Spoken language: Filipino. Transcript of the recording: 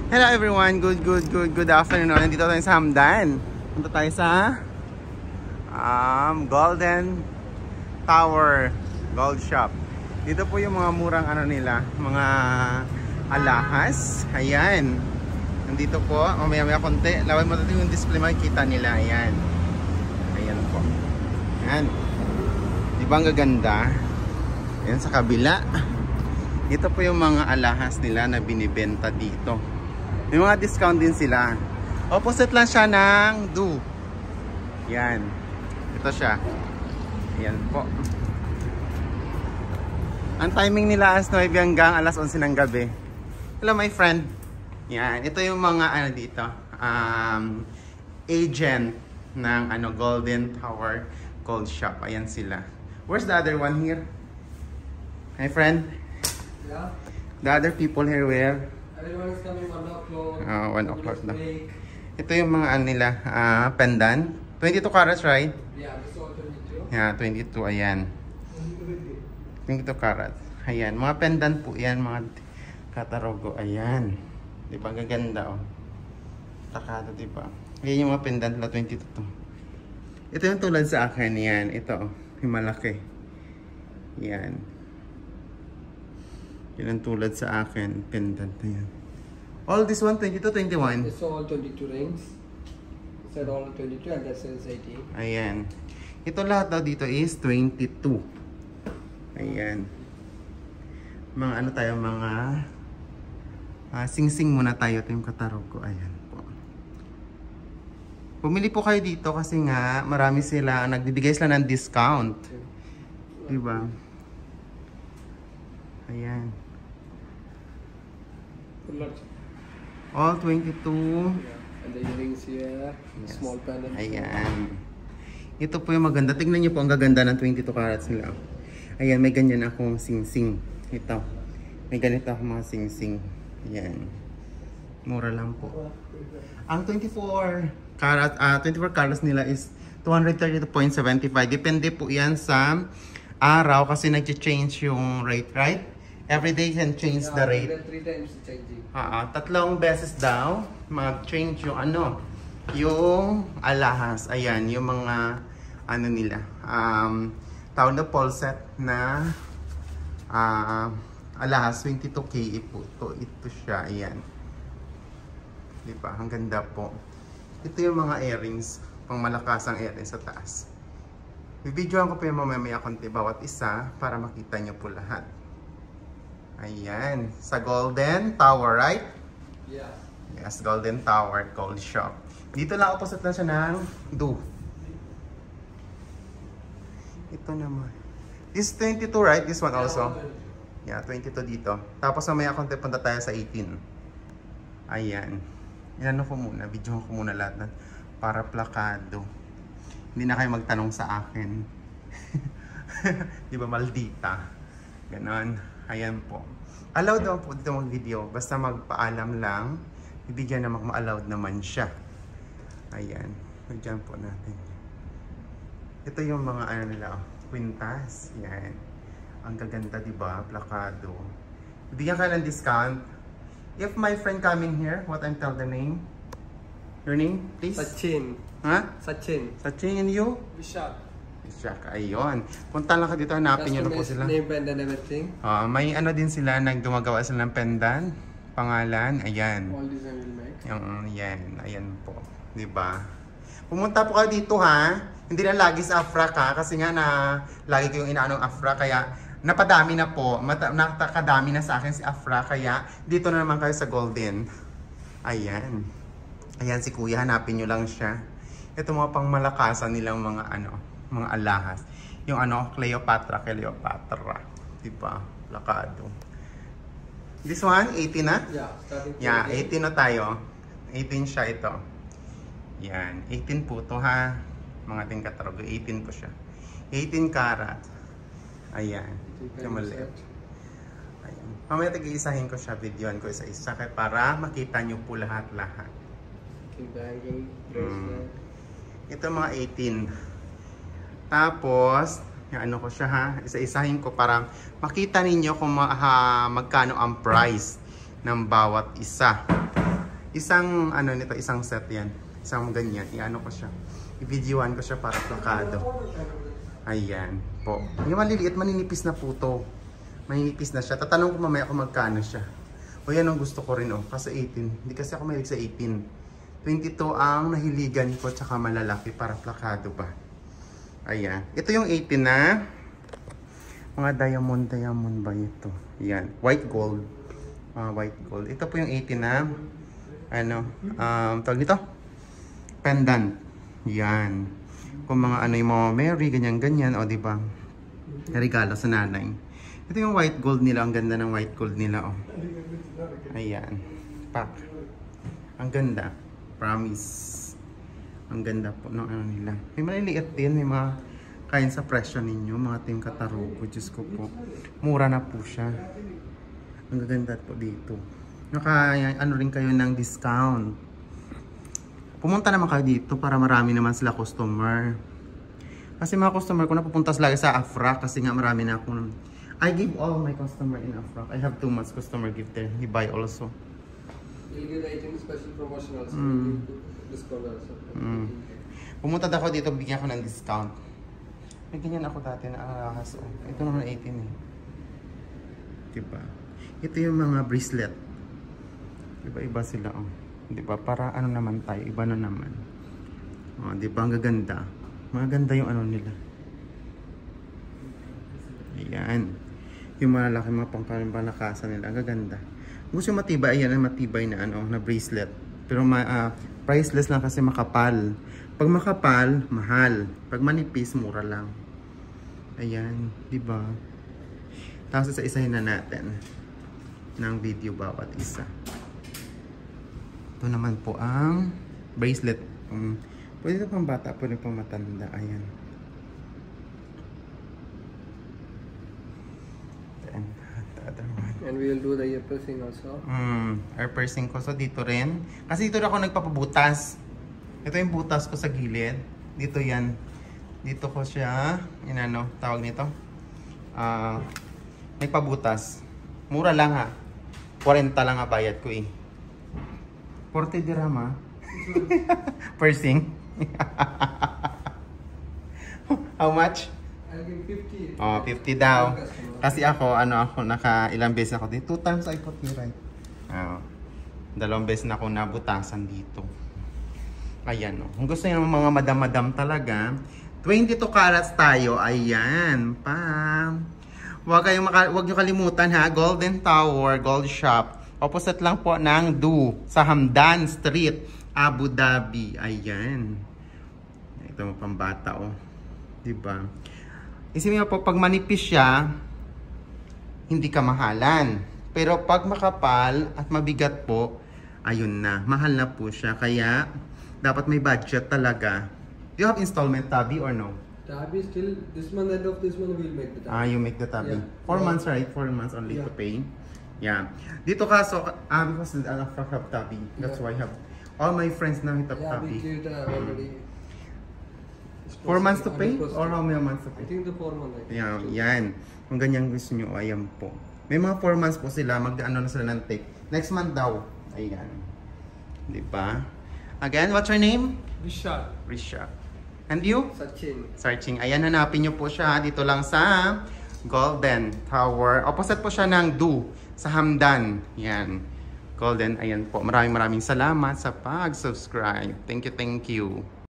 Hello everyone, good afternoon. Nandito tayo sa Hamdan. Punta tayo sa Golden Tower Gold Shop. Dito po yung mga murang nila, mga alahas. Ayan. Nandito po, mamaya konti. Laway mo natin yung display, makikita nila. Ayan. Ayan po. Ayan. Diba ang gaganda? Ayan sa kabila. Ito po yung mga alahas nila na binibenta dito. May mga discount din sila. Opposite lang siya ng Do. Yan. Ito siya. Yan po. Ang timing nila as 9 hanggang alas 11 ng gabi. Hello my friend. Yan. Ito yung mga dito. Agent ng Golden Tower Gold Shop. Ayan sila. Where's the other one here? My friend? Yeah. The other people here where? Everyone is coming 1 o'clock. 1 o'clock na. Ito yung mga nila, pendant. 22 carats, right? Yeah, this is all 22. Yeah, 22, ayan. 22 carats. Ayan, mga pendant po yan, mga katarogo. Ayan. Diba, gaganda oh. Takado, diba? Ayan yung mga pendant na 22 to. Ito yung tulad sa akin, yan. Ito oh, yung malaki. Yan. Yan ang tulad sa akin, pendant na yan. All this one, 22, 21? It's all 22 rings. It said all 22 and that says 18. Ayan. Ito lahat daw dito is 22. Ayan. Mga tayo, mga sing-sing muna tayo. Ito yung katarog ko. Ayan po. Pumili po kayo dito kasi nga marami sila, nagbibigay sila ng discount. Diba? Ayan. All 22. Yeah. And the earrings here, Yes. small pendant. Ayan. Ito po yung maganda. Tingnan niyo po ang gaganda ng 22 carats nila. Ayan, may ganyan akong sing-sing. Ito. May ganito akong mga sing-sing. Ayan. Mura lang po. Ang 24 carats nila is 232.75. Depende po yan sa araw kasi nag-change yung rate, right? Every day can change the rate. 3 times changing. 3 beses daw mag-change yung yung alahas. Ayan, yung mga nila. Tawag na pulset na alahas 22K po. Ito siya. Ayan. Diba? Ang ganda po. Ito yung mga earrings. Pang malakasang earrings sa taas. Bibidyoan ko po yung mamaya konti bawat isa para makita nyo po lahat. Ayan. Sa Golden Tower, right? Yeah. Yes, Golden Tower Gold Shop. Dito lang opposite na siya ng Do. Ito naman. This 22, right? This one also? Yeah, 22 dito. Tapos mamaya konti punta tayo sa 18. Ayan. Inano ko muna. Videohan ko muna lahat na para plakado. Hindi na kayo magtanong sa akin. Di ba maldita? Ganon. Ayan po. Allowed naman po dito mag-video. Basta magpaalam lang. Bibigyan naman ma-allowed naman siya. Ayan. Diyan po natin. Ito yung mga nila. Quintas. Yan. Ang gaganda, diba? Plakado. Bibigyan ka ng discount. If my friend coming here, what I'm tell the name? Your name, please? Sachin. Ha? Sachin. Sachin and you? Vishak. Vishak. Ayun. Punta lang ka dito. Hanapin nyo na po sila. Name, band and everything. May din sila. Nagdumagawa sila ng pendant. Pangalan. Ayan. All design will make. Yan. Ayan po. Diba? Pumunta po kayo dito ha. Hindi na lagi sa Afra ka. Kasi nga lagi ko yung inaanong Afra. Kaya napadami na po. Nakakadami na sa akin si Afra. Kaya dito na naman kayo sa Golden. Ayan. Ayan si Kuya. Hanapin nyo lang siya. Ito mga pangmalakasan nilang mga mga alahas. Yung Cleopatra. Diba? Plakado. This one, 18 na? Yeah, starting from Yeah, 18 na tayo. 18 siya ito. Yan, 18 po to ha. Mga ting katarog. 18 po siya. 18 karat. Ayan. Ito maliit. Ayan. Mamaya tag-iisahin ko siya. Videoan ko isa-isa para makita nyo po lahat-lahat. Bangle, bracelet. Ito mga 18. Tapos, yung ko siya ha. Isa-isahin ko para makita ninyo kung magkano ang price ng bawat isa. Isang ano nito, isang set yan. Isang ganyan. I-ano ko siya. I-videoan ko siya para plakado. Ayan po. Yung maliliit, maninipis na po to. Maninipis na siya. Tatanong ko mamaya kung magkano siya. O yan ang gusto ko rin kasi 18. Hindi kasi ako mahilig sa 18. 22 ang nahiligan ko tsaka malalaki para plakado ba. Ayan. Ito yung 18 na. Mga diamond ba ito? Yan. White gold. White gold. Ito po yung 18 na. Ano? Tawag nito? Pendant. Yan. Kung mga ano yung mga Mary, ganyan-ganyan. O diba? Regalo sa nanay. Ito yung white gold nila. Ang ganda ng white gold nila. O. Ayan. Pak. Ang ganda. Promise. Ang ganda po ng ano nila. May maliliit din. May mga kain sa presyo ninyo. Mga team Katarugo. Diyos ko po. Mura na po siya. Ang gaganda po dito. Ano rin kayo ng discount. Pumunta naman kayo dito para marami naman sila customer. Kasi mga customer ko napupunta lagi sa Afra kasi nga marami na akong... I give all my customer in Afra. I have too much customer give there. He buy also. You'll get item special promotion also. Discount also. Pumunta ako dito, bigyan ko ng discount. May ganyan ako dati na ahas. Ito naman 18 eh. Diba? Ito yung mga bracelet. Iba-iba sila oh. Diba? Para ano naman tayo, iba na naman. Oh, diba? Ang gaganda. Maganda yung ano nila. Ayan. Yung malalaki mga pangkalakasan nila. Ang gaganda. Gusto yung matibay, ayan ang matibay na ano, na bracelet. Pero priceless lang kasi makapal. Pag makapal, mahal. Pag manipis, mura lang. Ayan, diba? Tapos isa-isahin na natin ng video bawat isa. Ito naman po ang bracelet. Pwede pang bata, pwede pang matanda. Ayan. And we will do the ear piercing also. Ear piercing ko. So dito rin. Kasi dito ako nagpapabutas. Ito yung butas ko sa gilid. Dito yan. Dito ko siya. Inano, tawag nito. Nagpabutas. Mura lang ha. 40 lang ang bayad ko eh. 40 dirham ha. Piercing. How much? I'll give 50. Oh, 50 daw. Kasi ako, ilang beses ako dito. 2 times I put me right. Dalawang beses na ako nabutasan dito. Ayan o. Kung gusto nyo mga madam-madam talaga, 22 carats tayo. Ayan. Pam. Huwag nyo kalimutan ha. Golden Tower, Gold Shop. Opposite lang po ng Du sa Hamdan Street, Abu Dhabi. Ayan. Ito mo pambata o. Diba? Isipin mo po, pag manipis siya, hindi ka mahalan. Pero pag makapal at mabigat po, ayun na. Mahal na po siya. Kaya, dapat may budget talaga. Do you have installment tabi or no? Tabi still, this month, end of this month, we'll make the tabi. You make the tabi. Yeah. 4 months, right? 4 months only to pay. Yeah. Dito ka, so, because I have tabi. That's why I have all my friends now have tabi. We did already. 4 months to pay? Or how many months to pay? I think the 4 months. Yeah, yan. Kung ganyan gusto nyo, ayan po. May mga 4 months po sila, magdaano na sila ng take. Next month daw. Ayan. Diba? Again, what's your name? Vishal. Risha. And you? Sachin. Searching. Ayan, hanapin nyo po siya. Dito lang sa Golden Tower. Opposite po siya ng Du sa Hamdan. Yan. Golden. Ayan po. Maraming salamat sa pag-subscribe. Thank you, thank you.